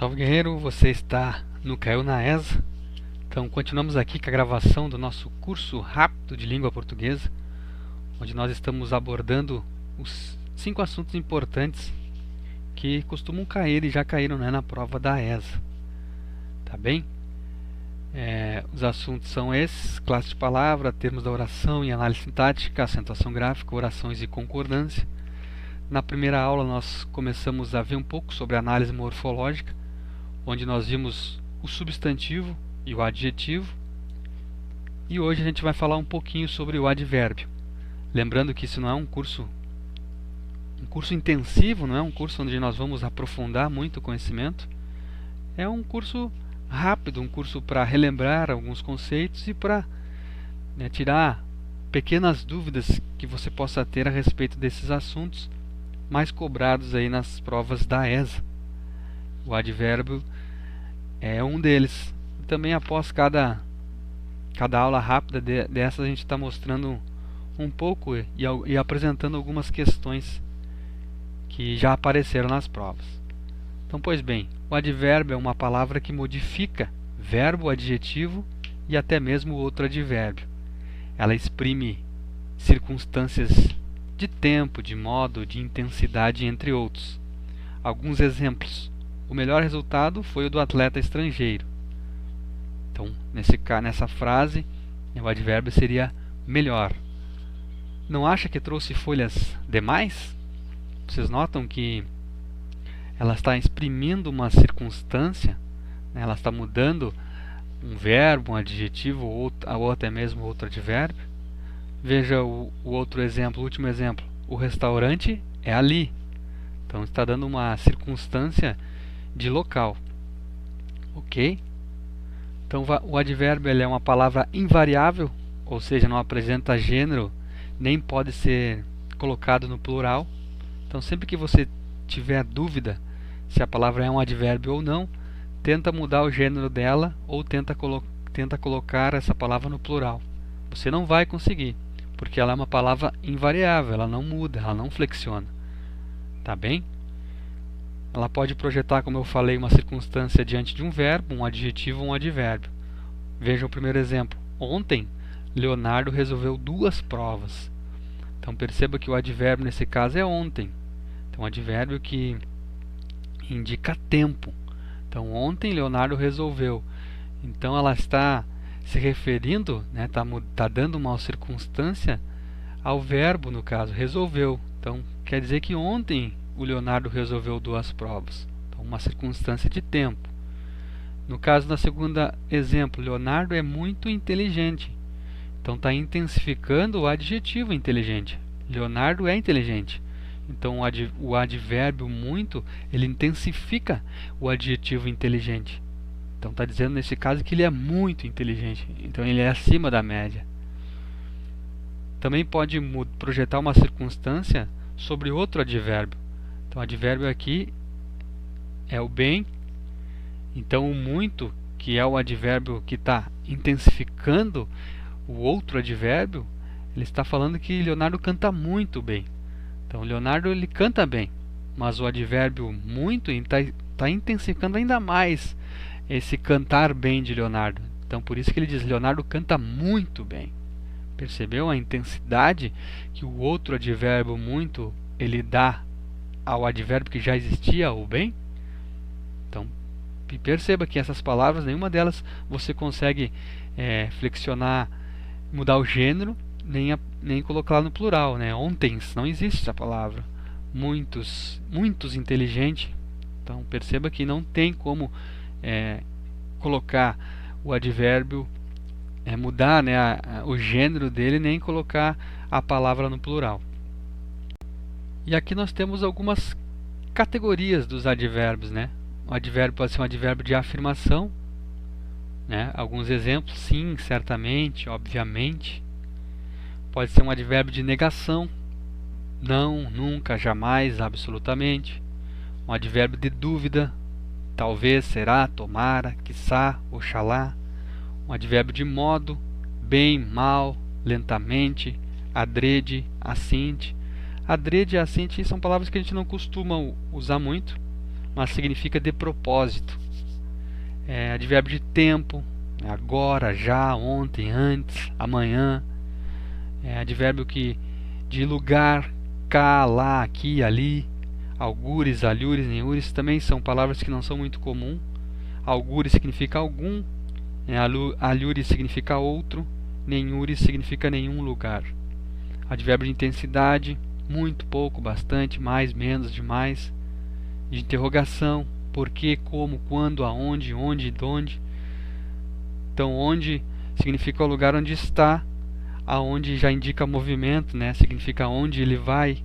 Salve guerreiro, você está no Caiu na ESA. Então continuamos aqui com a gravação do nosso curso rápido de língua portuguesa, onde nós estamos abordando os 5 assuntos importantes que costumam cair e já caíram, né, na prova da ESA. Tá bem? Os assuntos são esses: classe de palavra, termos da oração e análise sintática, acentuação gráfica, orações e concordância. Na primeira aula nós começamos a ver um pouco sobre análise morfológica, onde nós vimos o substantivo e o adjetivo. E hoje a gente vai falar um pouquinho sobre o advérbio. Lembrando que isso não é um curso intensivo, não é um curso onde nós vamos aprofundar muito o conhecimento. É um curso rápido, um curso para relembrar alguns conceitos e para tirar pequenas dúvidas que você possa ter a respeito desses assuntos mais cobrados aí nas provas da ESA. O advérbio é um deles. Também após cada aula rápida dessas, a gente está mostrando um pouco e apresentando algumas questões que já apareceram nas provas. Então, pois bem, o advérbio é uma palavra que modifica verbo, adjetivo e até mesmo outro advérbio. Ela exprime circunstâncias de tempo, de modo, de intensidade, entre outros. Alguns exemplos. O melhor resultado foi o do atleta estrangeiro. Então, nessa frase, o advérbio seria melhor. Não acha que trouxe folhas demais? Vocês notam que ela está exprimindo uma circunstância, né? Ela está mudando um verbo, um adjetivo ou até mesmo outro advérbio. Veja o outro exemplo, o último exemplo. O restaurante é ali. Então está dando uma circunstância de local. Ok? Então o advérbio ele é uma palavra invariável, ou seja, não apresenta gênero, nem pode ser colocado no plural. Então sempre que você tiver dúvida se a palavra é um advérbio ou não, tenta mudar o gênero dela ou tenta colocar essa palavra no plural. Você não vai conseguir, porque ela é uma palavra invariável, ela não muda, ela não flexiona. Tá bem? Ela pode projetar, como eu falei, uma circunstância diante de um verbo, um adjetivo ou um advérbio. Veja o primeiro exemplo. Ontem, Leonardo resolveu 2 provas. Então perceba que o advérbio nesse caso é ontem. Então, um advérbio que indica tempo. Então, ontem Leonardo resolveu. Então, ela está se referindo, está dando uma circunstância ao verbo, no caso, resolveu. Então, quer dizer que ontem o Leonardo resolveu 2 provas. Então, uma circunstância de tempo. No caso da segunda exemplo, Leonardo é muito inteligente. Então, está intensificando o adjetivo inteligente. Leonardo é inteligente. Então, o advérbio muito, ele intensifica o adjetivo inteligente. Então, está dizendo nesse caso que ele é muito inteligente. Então, ele é acima da média. Também pode projetar uma circunstância sobre outro advérbio. Então, o advérbio aqui é o bem. Então, o muito, que é o advérbio que está intensificando o outro advérbio, ele está falando que Leonardo canta muito bem. Então, Leonardo ele canta bem, mas o advérbio muito está intensificando ainda mais esse cantar bem de Leonardo. Então, por isso que ele diz, Leonardo canta muito bem. Percebeu a intensidade que o outro advérbio muito ele dá ao advérbio que já existia, o bem? Então, perceba que essas palavras, nenhuma delas você consegue flexionar, mudar o gênero, nem colocar no plural, né? Ontem não existe essa palavra. Muitos inteligente. Então perceba que não tem como colocar o advérbio, mudar, né, o gênero dele, nem colocar a palavra no plural. E aqui nós temos algumas categorias dos advérbios, né? O advérbio pode ser um advérbio de afirmação, né? Alguns exemplos: sim, certamente, obviamente. Pode ser um advérbio de negação: não, nunca, jamais, absolutamente. Um advérbio de dúvida: talvez, será, tomara, quiçá, oxalá. Um advérbio de modo: bem, mal, lentamente, adrede, assinte. Adrede e assinte são palavras que a gente não costuma usar muito, mas significa de propósito. É advérbio de tempo, agora, já, ontem, antes, amanhã. É advérbio de lugar, cá, lá, aqui, ali. Algures, alhures, nenhures também são palavras que não são muito comuns. Algures significa algum, alhures significa outro, nenhures significa nenhum lugar. Advérbio de intensidade, muito, pouco, bastante, mais, menos, demais. De interrogação, por que, como, quando, aonde, onde e donde. Então, onde significa o lugar onde está, aonde já indica movimento, né? Significa onde ele vai,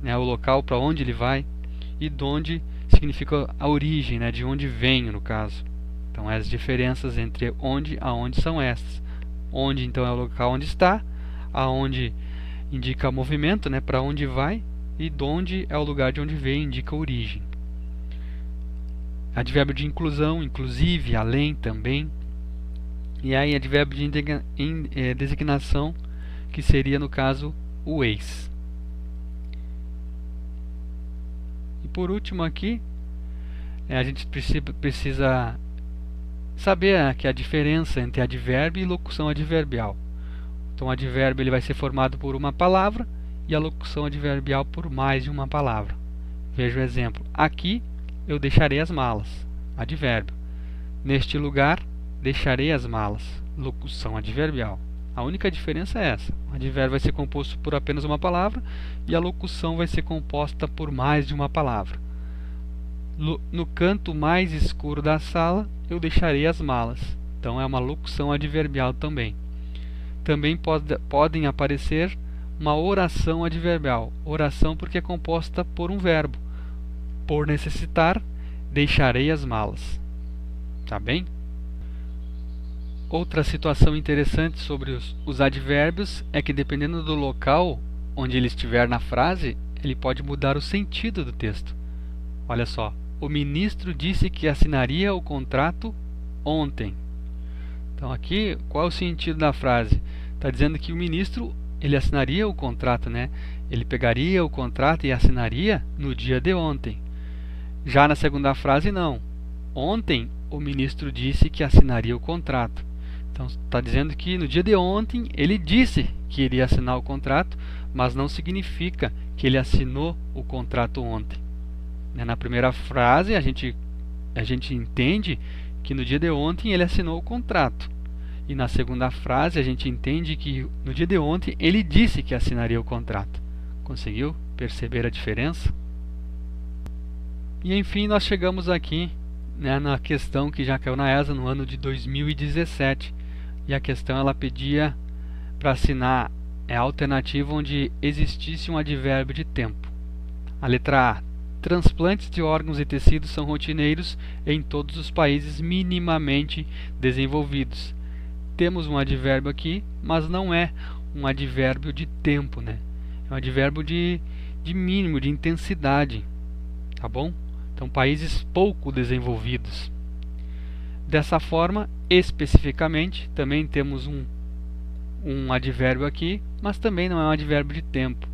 né? O local para onde ele vai. E donde significa a origem, né? De onde vem, no caso. Então, as diferenças entre onde e aonde são essas. Onde, então, é o local onde está, aonde indica movimento, né? Para onde vai, e donde é o lugar de onde vem, indica a origem. Advérbio de inclusão, inclusive, além, também. E aí, advérbio de designação, que seria, no caso, o ex. E por último aqui, a gente precisa saber que a diferença entre advérbio e locução adverbial. Então, o advérbio ele vai ser formado por uma palavra e a locução adverbial por mais de uma palavra. Veja o exemplo. Aqui eu deixarei as malas. Advérbio. Neste lugar deixarei as malas. Locução adverbial. A única diferença é essa. O advérbio vai ser composto por apenas uma palavra e a locução vai ser composta por mais de uma palavra. No canto mais escuro da sala eu deixarei as malas. Então é uma locução adverbial também. Também podem aparecer uma oração adverbial. Oração porque é composta por um verbo. Por necessitar, deixarei as malas. Tá bem? Outra situação interessante sobre os advérbios é que, dependendo do local onde ele estiver na frase, ele pode mudar o sentido do texto. Olha só, o ministro disse que assinaria o contrato ontem. Então aqui, qual é o sentido da frase? Está dizendo que o ministro ele assinaria o contrato, né? Ele pegaria o contrato e assinaria no dia de ontem. Já na segunda frase, não. Ontem, o ministro disse que assinaria o contrato. Então, está dizendo que no dia de ontem, ele disse que iria assinar o contrato, mas não significa que ele assinou o contrato ontem. Na primeira frase, a gente entende que no dia de ontem ele assinou o contrato. E na segunda frase, a gente entende que no dia de ontem ele disse que assinaria o contrato. Conseguiu perceber a diferença? E enfim, nós chegamos aqui, né, na questão que já caiu na ESA no ano de 2017. E a questão ela pedia para assinar a alternativa onde existisse um advérbio de tempo. A letra A. Transplantes de órgãos e tecidos são rotineiros em todos os países minimamente desenvolvidos. Temos um advérbio aqui, mas não é um advérbio de tempo, né? É um advérbio de mínimo, de intensidade, tá bom? Então, países pouco desenvolvidos. Dessa forma, especificamente, também temos um advérbio aqui, mas também não é um advérbio de tempo.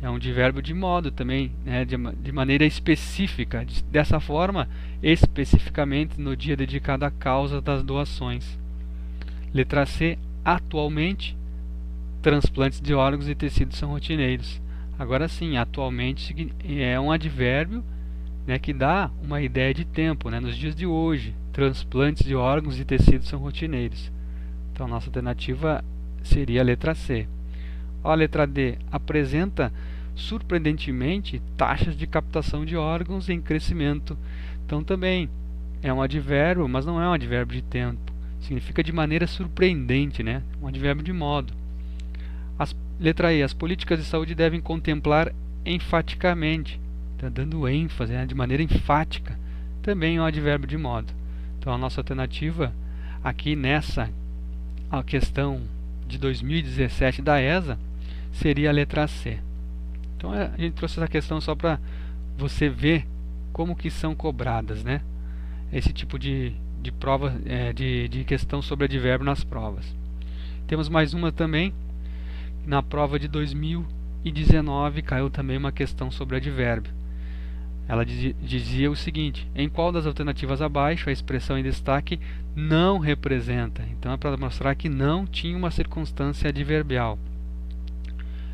É um advérbio de modo também, né? de maneira específica. Dessa forma, especificamente no dia dedicado à causa das doações. Letra C. Atualmente, transplantes de órgãos e tecidos são rotineiros. Agora sim, atualmente é um advérbio, né, que dá uma ideia de tempo, né? Nos dias de hoje, transplantes de órgãos e tecidos são rotineiros. Então, nossa alternativa seria a letra C. A letra D. Apresenta, surpreendentemente, taxas de captação de órgãos em crescimento. Então, também é um advérbio, mas não é um advérbio de tempo. Significa de maneira surpreendente, né? Um advérbio de modo. Letra E. As políticas de saúde devem contemplar enfaticamente. Está dando ênfase, né? De maneira enfática. Também é um advérbio de modo. Então, a nossa alternativa aqui nessa a questão de 2017 da ESA seria a letra C. Então, a gente trouxe essa questão só para você ver como que são cobradas, né? Esse tipo de prova, de questão sobre advérbio nas provas. Temos mais uma também. Na prova de 2019 caiu também uma questão sobre advérbio. ela dizia o seguinte: em qual das alternativas abaixo a expressão em destaque não representa? Então é para mostrar que não tinha uma circunstância adverbial.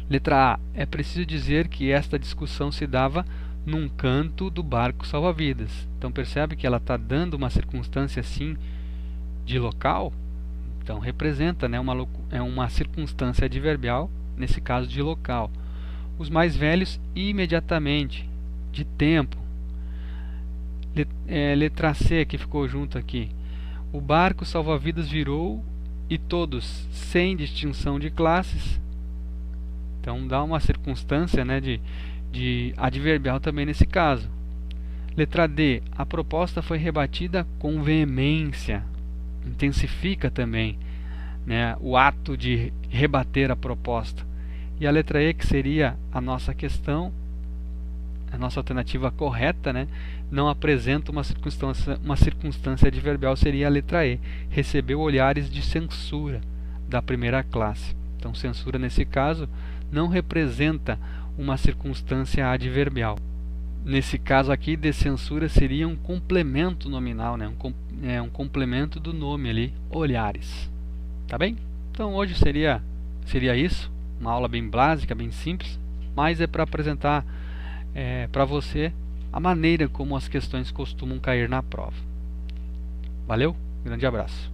Letra A. É preciso dizer que esta discussão se dava num canto do barco salva-vidas. Então percebe que ela está dando uma circunstância assim de local? Então representa, né, uma circunstância adverbial, nesse caso de local. Os mais velhos, imediatamente, de tempo. Letra C, que ficou junto aqui. O barco salva-vidas virou e todos, sem distinção de classes. Então dá uma circunstância, né, de adverbial também nesse caso. Letra D. A proposta foi rebatida com veemência. Intensifica também, né, o ato de rebater a proposta. E a letra E, que seria a nossa questão, a nossa alternativa correta, né, não apresenta uma circunstância adverbial, seria a letra E. Recebeu olhares de censura da primeira classe. Então, censura nesse caso não representa uma circunstância adverbial. Nesse caso aqui, de censura seria um complemento nominal, né? Um complemento do nome ali, olhares. Tá bem? Então hoje seria isso, uma aula bem básica, bem simples, mas é para apresentar para você a maneira como as questões costumam cair na prova. Valeu? Grande abraço.